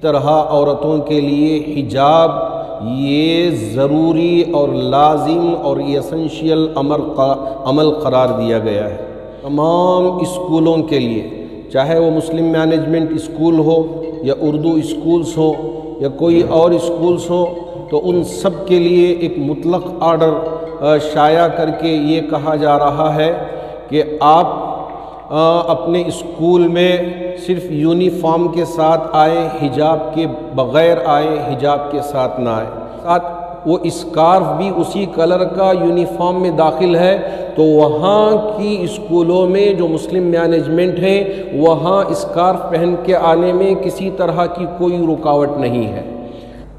طرح عورتوں کے لیے حجاب یہ ضروری اور لازم اور ایسنشیل عمل قرار دیا گیا ہے تمام اسکولوں کے لیے، چاہے وہ مسلم مینجمنٹ اسکول ہو یا اردو اسکولز ہو یا کوئی اور اسکولز ہو، تو ان سب کے لیے ایک مطلق آرڈر شائع کر کے یہ کہا جا رہا ہے کہ آپ اپنے اسکول میں صرف یونیفارم کے ساتھ آئیں، حجاب کے بغیر آئیں، حجاب کے ساتھ نہ آئیں، ساتھ وہ اسکارف بھی اسی کلر کا یونیفارم میں داخل ہے، تو وہاں کی اسکولوں میں جو مسلم مینجمنٹ ہیں وہاں اسکارف پہن کے آنے میں کسی طرح کی کوئی رکاوٹ نہیں ہے۔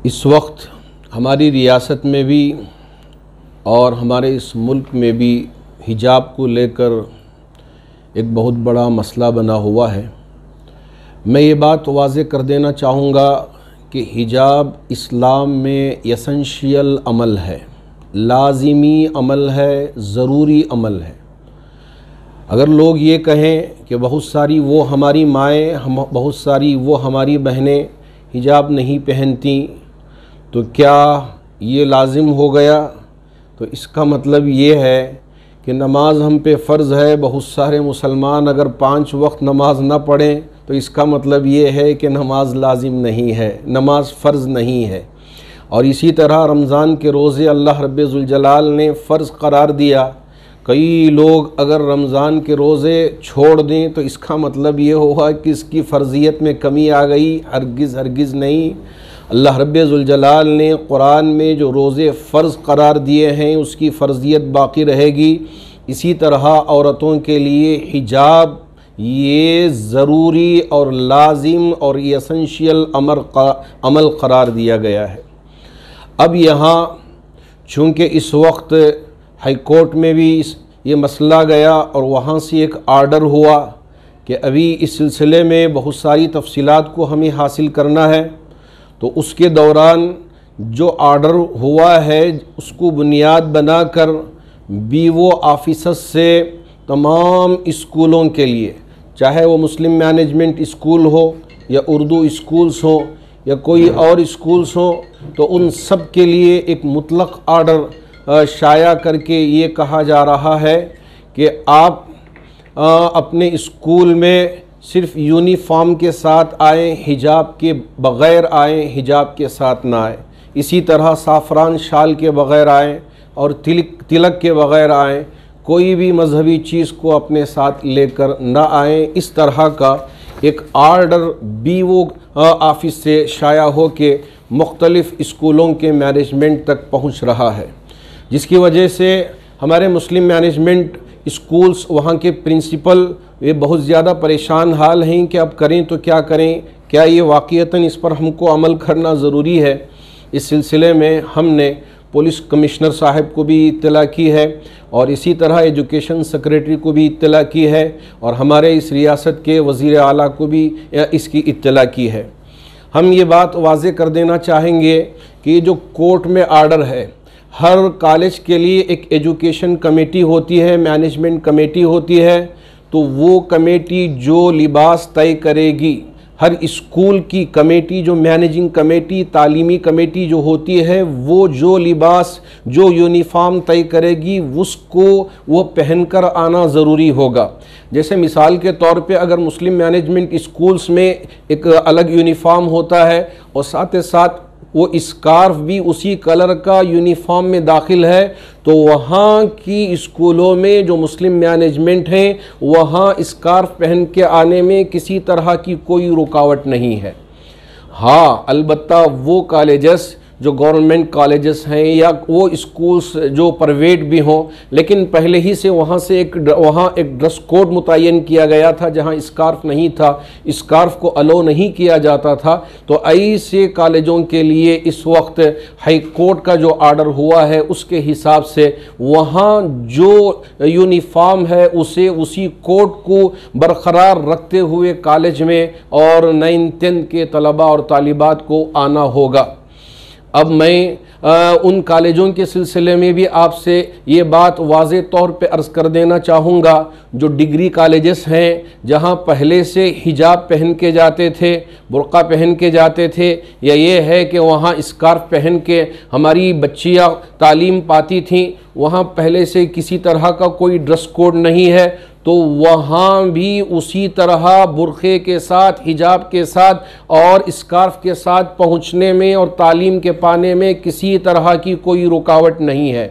اس وقت ہماری ریاست میں بھی اور ہمارے اس ملک میں بھی حجاب کو لے کر ایک بہت بڑا مسئلہ بنا ہوا ہے۔ میں یہ بات واضح کر دینا چاہوں گا کہ حجاب اسلام میں ایسنشیل عمل ہے، لازمی عمل ہے، ضروری عمل ہے۔ اگر لوگ یہ کہیں کہ بہت ساری وہ ہماری مائیں، بہت ساری وہ ہماری بہنیں حجاب نہیں پہنتی، تو کیا یہ لازم ہو گیا؟ تو اس کا مطلب یہ ہے کہ نماز ہم پہ فرض ہے، بہت سارے مسلمان اگر 5 وقت نماز نہ پڑھیں تو اس کا مطلب یہ ہے کہ نماز لازم نہیں ہے، نماز فرض نہیں ہے۔ اور اسی طرح رمضان کے روزے اللہ رب ذوالجلال نے فرض قرار دیا، کئی لوگ اگر رمضان کے روزے چھوڑ دیں تو اس کا مطلب یہ ہوگا کہ اس کی فرضیت میں کمی آ گئی، ہرگز نہیں۔ اللہ رب ذوالجلال نے قرآن میں جو روزے فرض قرار دیے ہیں اس کی فرضیت باقی رہے گی۔ اسی طرح عورتوں کے لیے حجاب یہ ضروری اور لازم اور ایسنشیل عمل قرار دیا گیا ہے۔ اب یہاں چونکہ اس وقت ہائی کورٹ میں بھی یہ مسئلہ گیا اور وہاں سے ایک آرڈر ہوا کہ ابھی اس سلسلے میں بہت ساری تفصیلات کو ہمیں حاصل کرنا ہے، تو اس کے دوران جو آرڈر ہوا ہے اس کو بنیاد بنا کر BO آفیسز سے تمام اسکولوں کے لیے، چاہے وہ مسلم مینجمنٹ اسکول ہو یا اردو اسکولز ہو یا کوئی اور اسکولز ہو، تو ان سب کے لیے ایک مطلق آرڈر شائع کر کے یہ کہا جا رہا ہے کہ آپ اپنے اسکول میں صرف یونیفارم کے ساتھ آئیں، حجاب کے بغیر آئیں، حجاب کے ساتھ نہ آئیں۔ اسی طرح سافران شال کے بغیر آئیں اور تلک کے بغیر آئیں، کوئی بھی مذہبی چیز کو اپنے ساتھ لے کر نہ آئیں۔ اس طرح کا ایک آرڈر BO آفس سے شائع ہو کے مختلف اسکولوں کے مینجمنٹ تک پہنچ رہا ہے، جس کی وجہ سے ہمارے مسلم مینجمنٹ اسکولز، وہاں کے پرنسپل یہ بہت زیادہ پریشان حال ہیں کہ اب کریں تو کیا کریں، کیا یہ واقعتاً اس پر ہم کو عمل کرنا ضروری ہے۔ اس سلسلے میں ہم نے پولیس کمشنر صاحب کو بھی اطلاع کی ہے اور اسی طرح ایجوکیشن سیکریٹری کو بھی اطلاع کی ہے اور ہمارے اس ریاست کے وزیر اعلیٰ کو بھی اس کی اطلاع کی ہے۔ ہم یہ بات واضح کر دینا چاہیں گے کہ یہ جو کورٹ میں آرڈر ہے، ہر کالج کے لیے ایک ایجوکیشن کمیٹی ہوتی ہے، مینجمنٹ کمیٹی ہوتی ہے، تو وہ کمیٹی جو لباس طے کرے گی، ہر اسکول کی کمیٹی، جو مینیجنگ کمیٹی، تعلیمی کمیٹی جو ہوتی ہے، وہ جو لباس، جو یونیفارم طے کرے گی اس کو وہ پہن کر آنا ضروری ہوگا۔ جیسے مثال کے طور پہ اگر مسلم مینجمنٹ اسکولز میں ایک الگ یونیفارم ہوتا ہے اور ساتھ وہ اسکارف بھی اسی کلر کا یونیفارم میں داخل ہے، تو وہاں کی اسکولوں میں جو مسلم مینجمنٹ ہیں وہاں اسکارف پہن کے آنے میں کسی طرح کی کوئی رکاوٹ نہیں ہے۔ ہاں، البتہ وہ کالجز جو گورنمنٹ کالجز ہیں یا وہ اسکولز جو پرائیویٹ بھی ہوں، لیکن پہلے ہی سے وہاں ایک ڈریس کوڈ متعین کیا گیا تھا جہاں اسکارف نہیں تھا، اسکارف کو الاؤ نہیں کیا جاتا تھا، تو ایسے کالجوں کے لیے اس وقت ہائی کورٹ کا جو آرڈر ہوا ہے اس کے حساب سے وہاں جو یونیفارم ہے اسے اسی کوڈ کو برقرار رکھتے ہوئے کالج میں اور 9th 10th کے طلباء اور طالبات کو آنا ہوگا۔ اب میں ان کالجوں کے سلسلے میں بھی آپ سے یہ بات واضح طور پہ عرض کر دینا چاہوں گا، جو ڈگری کالجز ہیں جہاں پہلے سے حجاب پہن کے جاتے تھے، برقع پہن کے جاتے تھے، یا یہ ہے کہ وہاں اسکارف پہن کے ہماری بچیاں تعلیم پاتی تھیں، وہاں پہلے سے کسی طرح کا کوئی ڈریس کوڈ نہیں ہے، تو وہاں بھی اسی طرح برقعے کے ساتھ، حجاب کے ساتھ اور اسکارف کے ساتھ پہنچنے میں اور تعلیم کے پانے میں کسی طرح کی کوئی رکاوٹ نہیں ہے۔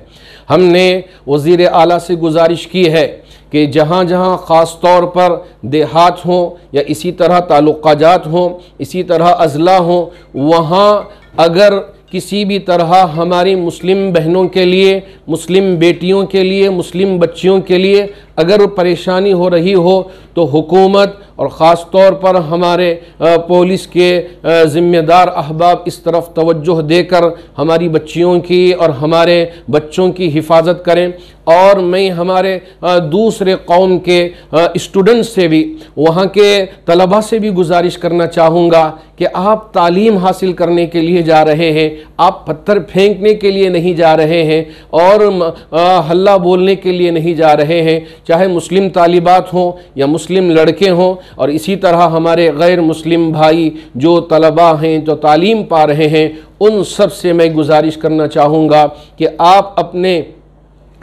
ہم نے وزیر اعلیٰ سے گزارش کی ہے کہ جہاں جہاں خاص طور پر دیہات ہوں یا اسی طرح تعلقہ جات ہوں، اسی طرح اضلاع ہوں، وہاں اگر کسی بھی طرح ہماری مسلم بہنوں کے لیے، مسلم بیٹیوں کے لیے، مسلم بچیوں کے لیے اگر پریشانی ہو رہی ہو تو حکومت اور خاص طور پر ہمارے پولیس کے ذمہ دار احباب اس طرف توجہ دے کر ہماری بچیوں کی اور ہمارے بچوں کی حفاظت کریں۔ اور میں ہمارے دوسرے قوم کے اسٹوڈنٹس سے بھی، وہاں کے طلباء سے بھی گزارش کرنا چاہوں گا کہ آپ تعلیم حاصل کرنے کے لیے جا رہے ہیں، آپ پتھر پھینکنے کے لیے نہیں جا رہے ہیں اور ہلہ بولنے کے لیے نہیں جا رہے ہیں، چاہے مسلم طالبات ہوں یا مسلم لڑکے ہوں، اور اسی طرح ہمارے غیر مسلم بھائی جو طلباء ہیں، جو تعلیم پا رہے ہیں، ان سب سے میں گزارش کرنا چاہوں گا کہ آپ اپنے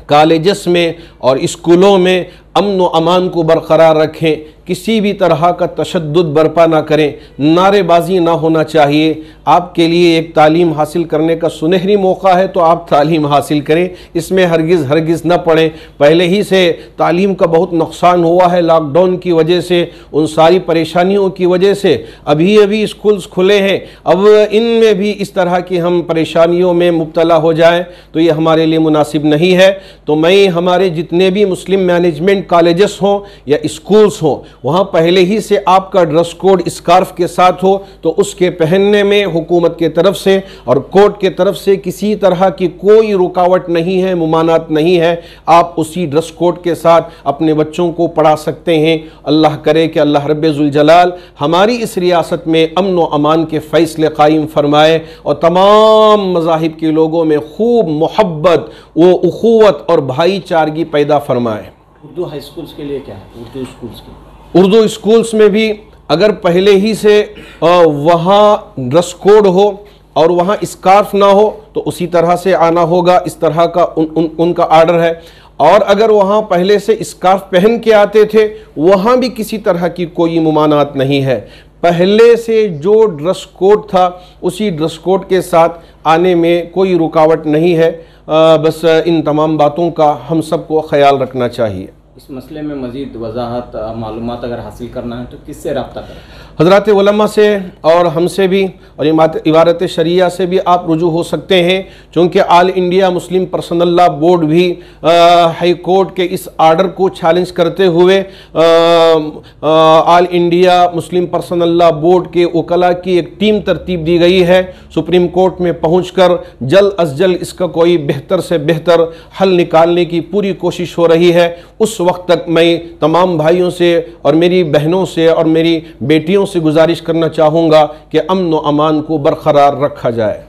کالجز میں اور اسکولوں میں امن و امان کو برقرار رکھیں، کسی بھی طرح کا تشدد برپا نہ کریں، نعرے بازی نہ ہونا چاہیے۔ آپ کے لیے ایک تعلیم حاصل کرنے کا سنہری موقع ہے تو آپ تعلیم حاصل کریں، اس میں ہرگز نہ پڑیں۔ پہلے ہی سے تعلیم کا بہت نقصان ہوا ہے لاک ڈاؤن کی وجہ سے، ان ساری پریشانیوں کی وجہ سے۔ ابھی اسکولز کھلے ہیں، اب ان میں بھی اس طرح کی ہم پریشانیوں میں مبتلا ہو جائیں تو یہ ہمارے لیے مناسب نہیں ہے۔ تو میں ہمارے جتنے بھی مسلم مینجمنٹ کالجز ہوں یا اسکولز ہوں، وہاں پہلے ہی سے آپ کا ڈریس کوڈ اسکارف کے ساتھ ہو تو اس کے پہننے میں حکومت کے طرف سے اور کورٹ کے طرف سے کسی طرح کی کوئی رکاوٹ نہیں ہے، ممانعت نہیں ہے۔ آپ اسی ڈریس کوڈ کے ساتھ اپنے بچوں کو پڑھا سکتے ہیں۔ اللہ کرے کہ اللہ رب ذوالجلال ہماری اس ریاست میں امن و امان کے فیصلے قائم فرمائے اور تمام مذاہب کے لوگوں میں خوب محبت و اخوت اور بھائی چارگی پیدا فرمائے۔ اردو ہائی اسکولز کے لیے کیا ہے؟ اردو اسکولز کے اردو اسکولز میں بھی اگر پہلے ہی سے وہاں ڈریس کوڈ ہو اور وہاں اسکارف نہ ہو تو اسی طرح سے آنا ہوگا، اس طرح کا ان کا آرڈر ہے۔ اور اگر وہاں پہلے سے اسکارف پہن کے آتے تھے وہاں بھی کسی طرح کی کوئی ممانعت نہیں ہے، پہلے سے جو ڈریس کوڈ تھا اسی ڈریس کوڈ کے ساتھ آنے میں کوئی رکاوٹ نہیں ہے۔ بس ان تمام باتوں کا ہم سب کو خیال رکھنا چاہیے۔ اس مسئلے میں مزید وضاحت، معلومات اگر حاصل کرنا ہے تو کس سے رابطہ کریں؟ حضرات علماء سے اور ہم سے بھی اور عبارت شریعہ سے بھی آپ رجوع ہو سکتے ہیں، چونکہ آل انڈیا مسلم پرسنل لا بورڈ بھی ہائی کورٹ کے اس آرڈر کو چیلنج کرتے ہوئے آل انڈیا مسلم پرسنل لا بورڈ کے وکلاء کی ایک ٹیم ترتیب دی گئی ہے۔ سپریم کورٹ میں پہنچ کر جلد از جلد اس کا کوئی بہتر سے بہتر حل نکالنے کی پوری کوشش ہو رہی ہے۔ اس وقت تک میں تمام بھائیوں سے اور میری بہنوں سے اور میری بیٹیوں سے گزارش کرنا چاہوں گا کہ امن و امان کو برقرار رکھا جائے۔